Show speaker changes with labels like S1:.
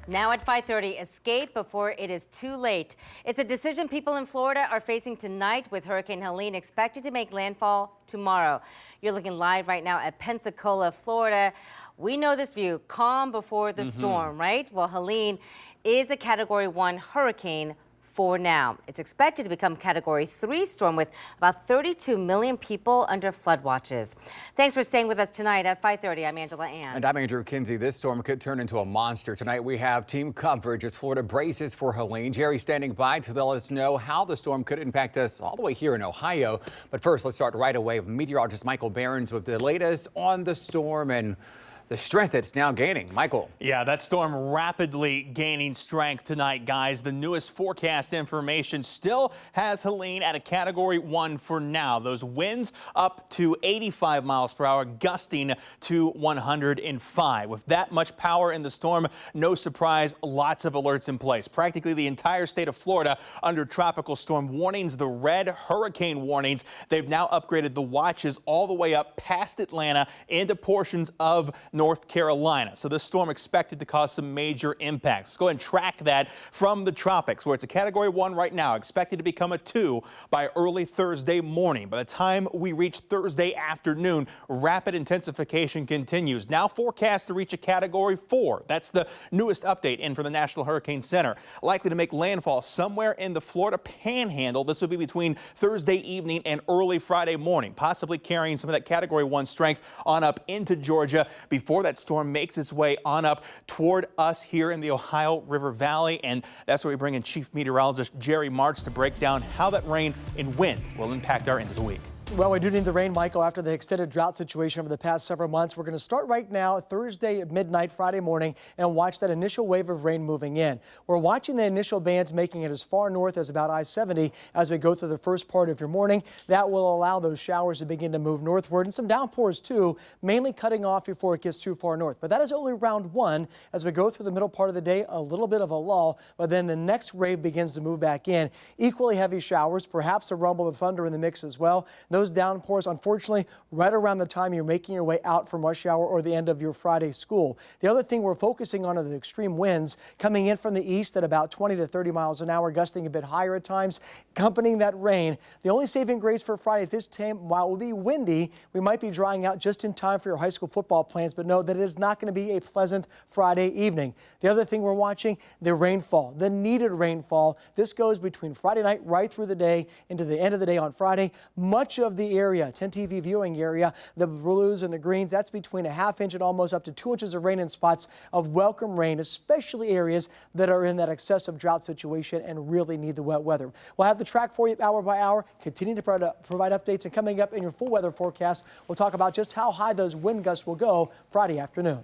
S1: Now at 5:30, escape before it is too late. It's a decision people in Florida are facing tonight with Hurricane Helene expected to make landfall tomorrow. You're looking live right now at Pensacola, Florida. We know this view, calm before the storm, right? Well, Helene is a Category 1 hurricane for now. It's expected to become Category 3 storm with about 32 million people under flood watches. Thanks for staying with us tonight at 5:30. I'm Angela Ann.
S2: And I'm Andrew Kinsey. This storm could turn into a monster. Tonight we have team coverage as Florida braces for Helene. Jerry standing by to let us know how the storm could impact us all the way here in Ohio. But first, let's start right away with meteorologist Michael Behrens with the latest on the storm and the strength it's now gaining. Michael.
S3: Yeah, that storm rapidly gaining strength tonight, guys. The newest forecast information still has Helene at a Category 1 for now. Those winds up to 85 miles per hour, gusting to 105. With that much power in the storm, no surprise, lots of alerts in place. Practically the entire state of Florida under tropical storm warnings, the red hurricane warnings. They've now upgraded the watches all the way up past Atlanta into portions of North Carolina. So this storm expected to cause some major impacts. Let's go ahead and track that from the tropics, where it's a Category 1 right now, expected to become a 2 by early Thursday morning. By the time we reach Thursday afternoon, rapid intensification continues. Now forecast to reach a Category 4. That's the newest update in from the National Hurricane Center. Likely to make landfall somewhere in the Florida Panhandle. This will be between Thursday evening and early Friday morning, possibly carrying some of that Category 1 strength on up into Georgia before that storm makes its way on up toward us here in the Ohio River Valley. And that's where we bring in Chief Meteorologist Jerry Martz to break down how that rain and wind will impact our end of the week.
S4: Well, we do need the rain, Michael, after the extended drought situation over the past several months. We're going to start right now, Thursday at midnight, Friday morning, and watch that initial wave of rain moving in. We're watching the initial bands making it as far north as about I-70 as we go through the first part of your morning. That will allow those showers to begin to move northward and some downpours too, mainly cutting off before it gets too far north. But that is only round one. As we go through the middle part of the day, a little bit of a lull, but then the next wave begins to move back in. Equally heavy showers, perhaps a rumble of thunder in the mix as well. Those downpours, unfortunately, right around the time you're making your way out from rush hour or the end of your Friday school. The other thing we're focusing on are the extreme winds coming in from the east at about 20 to 30 miles an hour, gusting a bit higher at times, accompanying that rain. The only saving grace for Friday at this time, while it will be windy, we might be drying out just in time for your high school football plans, but know that it is not going to be a pleasant Friday evening. The other thing we're watching, the rainfall, the needed rainfall. This goes between Friday night right through the day into the end of the day on Friday. Much of the area, 10 TV viewing area, the blues and the greens, that's between a ½ inch and almost up to 2 inches of rain in spots of welcome rain, especially areas that are in that excessive drought situation and really need the wet weather. We'll have the track for you hour by hour, continue to provide updates, and coming up in your full weather forecast, we'll talk about just how high those wind gusts will go Friday afternoon.